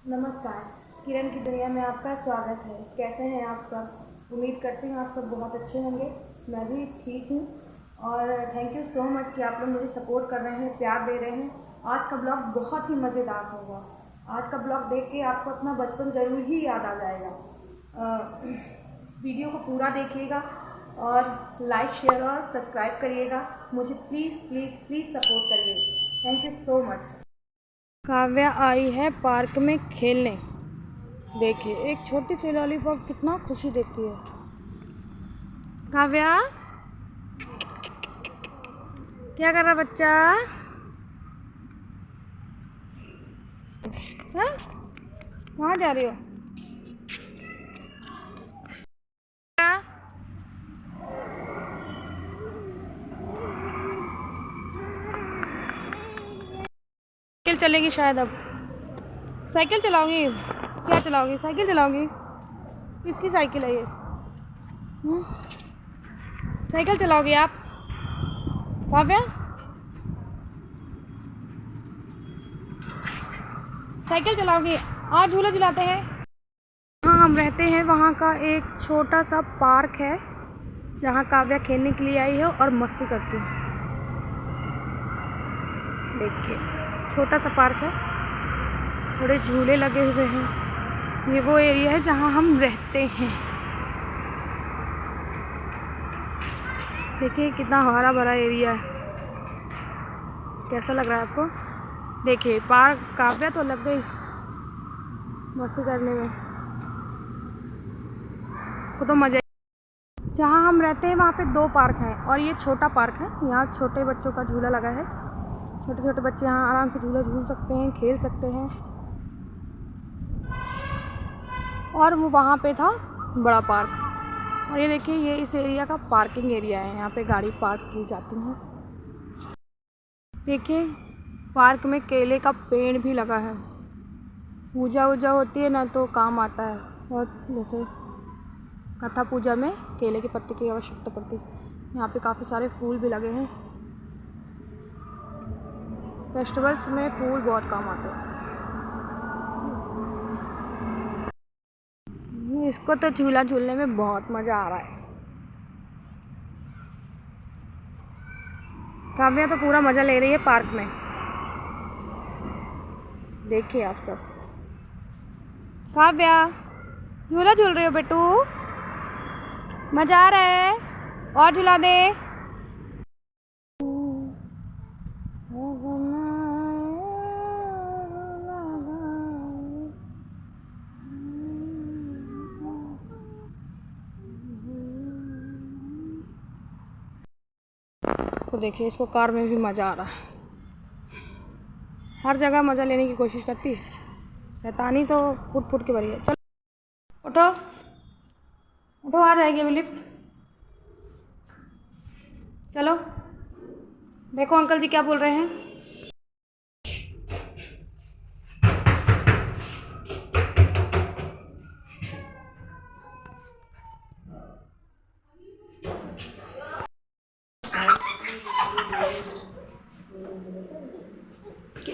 नमस्कार। किरण की दुनिया में आपका स्वागत है। कैसे हैं आप सब? उम्मीद करती हूँ आप सब बहुत अच्छे होंगे। मैं भी ठीक हूँ और थैंक यू सो मच कि आप लोग मुझे सपोर्ट कर रहे हैं, प्यार दे रहे हैं। आज का ब्लॉग बहुत ही मज़ेदार होगा। आज का ब्लॉग देख के आपको अपना बचपन ज़रूर ही याद आ जाएगा। वीडियो को पूरा देखिएगा और लाइक, शेयर और सब्सक्राइब करिएगा। मुझे प्लीज़ प्लीज़ प्लीज़ सपोर्ट करिए। Thank you so much. Kavya आई है पार्क में खेलने। देखिए एक छोटी सी लॉलीपॉप कितना खुशी देती है। काव्या क्या कर रहा बच्चा? हाँ? कहाँ जा रही हो? साइकिल चलेगी शायद अब। साइकिल चलाऊंगी? क्या चलाओगी? साइकिल चलाऊंगी? किसकी साइकिल है ये? साइकिल चलाओगी आप? काव्या साइकिल चलाओगी? आज झूला झुलाते हैं। जहाँ हम रहते हैं वहाँ का एक छोटा सा पार्क है जहाँ काव्या खेलने के लिए आई है और मस्ती करती है। देखिए छोटा सा पार्क है, थोड़े झूले लगे हुए हैं। ये वो एरिया है जहाँ हम रहते हैं। देखिए कितना हरा भरा एरिया है। कैसा लग रहा है आपको? देखिए पार्क काव्या तो लग गई मस्ती करने में, उसको तो मज़ा। जहाँ हम रहते हैं वहाँ पे 2 पार्क हैं और ये छोटा पार्क है। यहाँ छोटे बच्चों का झूला लगा है। छोटे छोटे बच्चे यहाँ आराम से झूला झूल सकते हैं, खेल सकते हैं। और वो वहाँ पे था बड़ा पार्क। और ये देखिए ये इस एरिया का पार्किंग एरिया है। यहाँ पे गाड़ी पार्क की जाती है। देखिए पार्क में केले का पेड़ भी लगा है। पूजा वूजा होती है ना तो काम आता है। और जैसे कथा पूजा में केले के पत्ते की आवश्यकता पड़ती है। यहाँ पे काफ़ी सारे फूल भी लगे हैं। फेस्टिवल्स में फूल बहुत काम आते हैं। इसको तो झूला झूलने में बहुत मज़ा आ रहा है। काव्या तो पूरा मज़ा ले रही है पार्क में। देखिए आप सब। काव्या झूला झूल रही हो बेटू? मज़ा आ रहा है? और झूला दे। तो देखिए इसको कार में भी मज़ा आ रहा है। हर जगह मज़ा लेने की कोशिश करती है। शैतानी तो फुट फुट के भरी है। चलो उठो उठो, आ जाएगी अभी लिफ्ट। चलो देखो अंकल जी क्या बोल रहे हैं।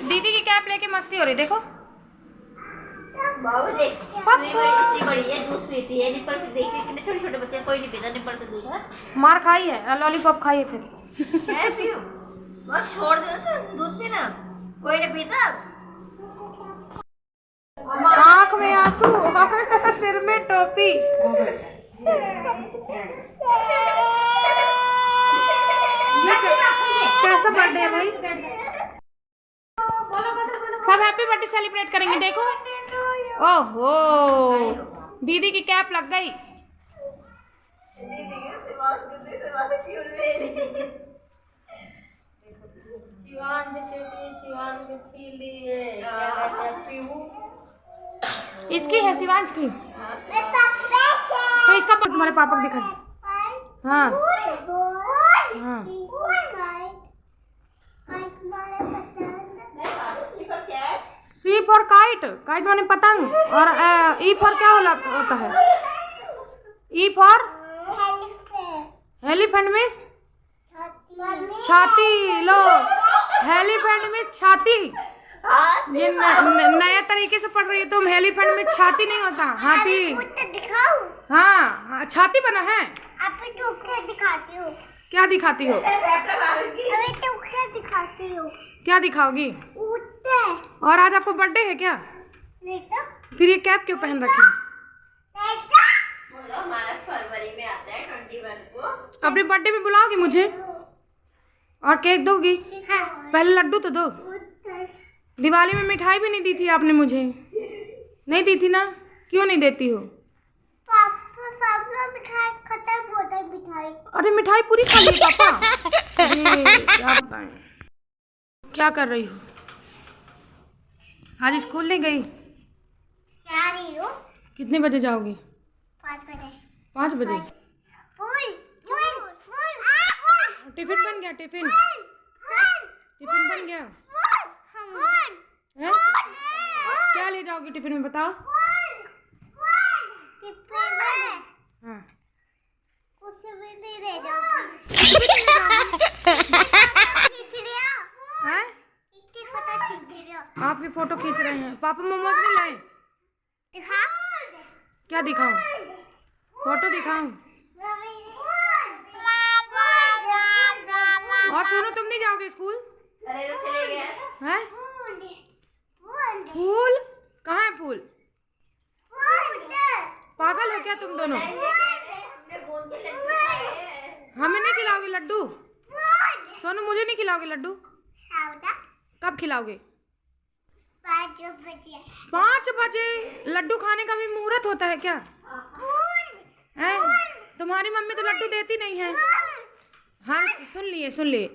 दीदी की कैप लेके मस्ती हो रही देखो। बाबू देख इतनी बड़ी है, दूध पीती है। निप्पल से देख रही कितने छोटे छोटे बच्चे, कोई नहीं पीता निप्पल से दूध है। मार खाई है, लॉलीपॉप खाई है फिर। है पियो, बस छोड़ देना तो दूध पीना, कोई नहीं पीता। आँख में आंसू सिर में टोपी। कैसा बर्थडे है भाई? सब हैप्पी बर्थडे सेलिब्रेट करेंगे। देखो ओहो दीदी की कैप लग गई। इसकी है शिवांश की। तो इसका तुम्हारे पापा को दिखाई। हाँ हाँ सी फॉर काइट, काइट माने पतंग। और ई फॉर क्या होता है? ई फॉर एलिफेंट मीन्स छाती। लो एलिफेंट मीन्स छाती। हाथी ये नया तरीके से पढ़ रही है तुम। एलिफेंट में छाती नहीं होता, हाथी। दिखाओ। हाँ, छाती बना है। अभी तो क्या दिखाती हूँ? क्या दिखाती हो? अभी तो क्या दिखाती हूँ? क्या दिखाओगी? उठते। और आज आपको बर्थडे है क्या? नहीं तो। फिर ये कैप क्यों पहन रखी? बोलो हमारा फरवरी में आता है 21 को। अपने बर्थडे में बुलाओगी मुझे? और केक दोगी? हाँ। पहले लड्डू तो दो। दिवाली में मिठाई भी नहीं दी थी आपने मुझे। नहीं दी थी ना? क्यों नहीं देती हो? पापा सामने मिठाई खत्म हो गई मिठाई। अरे मिठाई पूरी खा ली पापा। अरे क्या बताएं। क्या कर रही हो? आज स्कूल नहीं गई? क्या रही हो? कितने बजे जाओगी? 5 बजे। 5 बजे। फूल फूल फूल। टिफिन बन गया? टिफिन बन गया? है? क्या ले जाओगी टिफिन में बताओ? हाँ। कुछ भी नहीं ले जाओगी। कुछ भी नहीं ले जाओगी? खींच लिया। हैं? इसकी फोटो खींच लिया। आपकी फोटो खींच रहे हैं। पापा मोमोज नहीं लाए? दिखा। क्या दिखाऊं? फोटो दिखाऊं? और सुनो, तुम नहीं जाओगे स्कूल? अरे तो चले गए। हैं? फूल? कहाँ है फूल? पागल हो क्या तुम दोनों? हमें नहीं खिलाओगे लड्डू? सोनू मुझे नहीं खिलाओगे लड्डू? कब खिलाओगे? 5 बजे। 5 बजे? लड्डू खाने का भी मुहूर्त होता है क्या? हैं? तुम्हारी मम्मी तो लड्डू देती नहीं है। हाँ सुन लिए।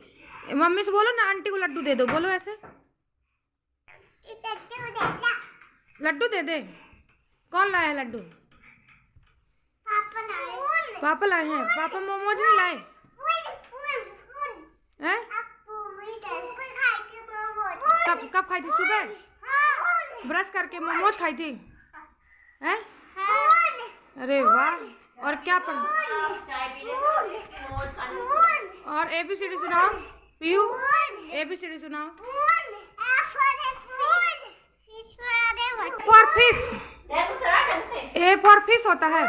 मम्मी से बोलो ना आंटी को लड्डू दे दो। बोलो ऐसे। लड्डू दे दे। कौन लाया है लड्डू? पापा लाए हैं। पापा मोमोज नहीं लाए हैं? कब खाई थी? सुबह ब्रश करके मोमोज खाई थी हैं? अरे वाह। और क्या पढ़? चाय पीने और ABCD सुनाओ। पीयू ABCD सुनाओ। For fish. A for fish होता है।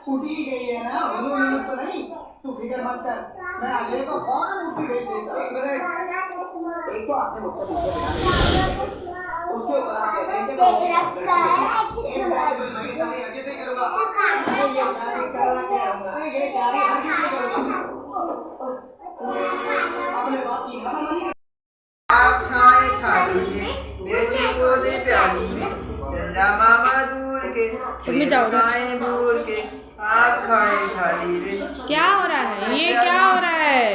उठी गई है ना, तो नहीं, तू फिक्र मत कर, मैं अगले को फौरन उठी गई देता। एक मिनट, एक तो आपने मुझसे पूछे बिना उसके ऊपर आप कहते हैं कि आप छाए छाती में बेटी को दे प्याली में चंदा मामा दूर के गाएं भूल के आप खाए थाली में। क्या हो रहा है? ये क्या हो रहा है?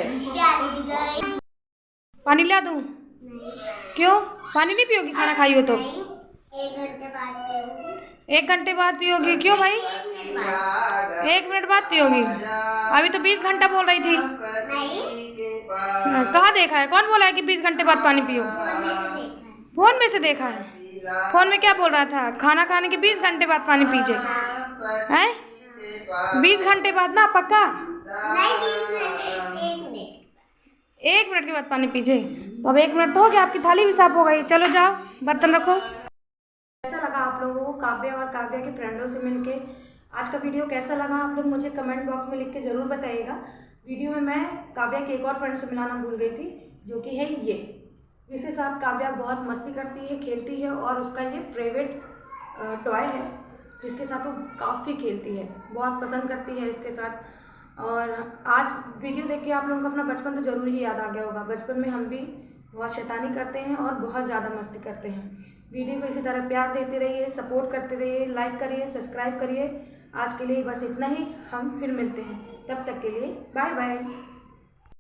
पानी ला दूं? क्यों? पानी नहीं पियोगी खाना खाई हो तो? 1 घंटे बाद पीऊंगी। 1 घंटे बाद पियोगी? क्यों भाई? 1 मिनट बाद पियोगी? अभी तो 20 घंटा बोल रही थी। कहाँ देखा है? कौन बोला है कि 20 घंटे बाद पानी पियो? फोन में से देखा है। फोन में क्या बोल रहा था? खाना खाने के 20 घंटे बाद पानी पीजिए। हैं? 20 घंटे बाद ना पक्का? नहीं 20 मिनट, 1 मिनट। 1 मिनट के बाद पानी पीजिए। तो अब 1 मिनट तो हो गया, आपकी थाली भी साफ हो गई। चलो जाओ बर्तन रखो। कैसा लगा आप लोगों को काव्य और काव्य के फ्रेंडों से मिलके? आज का वीडियो कैसा लगा आप लोग मुझे कमेंट बॉक्स में लिख के ज़रूर बताइएगा। वीडियो में मैं काव्या के एक और फ्रेंड से मिलाना भूल गई थी, जो कि है ये, जिसके साथ काव्या बहुत मस्ती करती है, खेलती है और उसका ये फेवरेट टॉय है। जिसके साथ वो काफ़ी खेलती है, बहुत पसंद करती है इसके साथ। और आज वीडियो देख के आप लोगों को अपना बचपन तो ज़रूर ही याद आ गया होगा। बचपन में हम भी बहुत शैतानी करते हैं और बहुत ज़्यादा मस्ती करते हैं। वीडियो को इसी तरह प्यार देते रहिए, सपोर्ट करते रहिए, लाइक करिए, सब्सक्राइब करिए। आज के लिए बस इतना ही, हम फिर मिलते हैं, तब तक के लिए बाय बाय।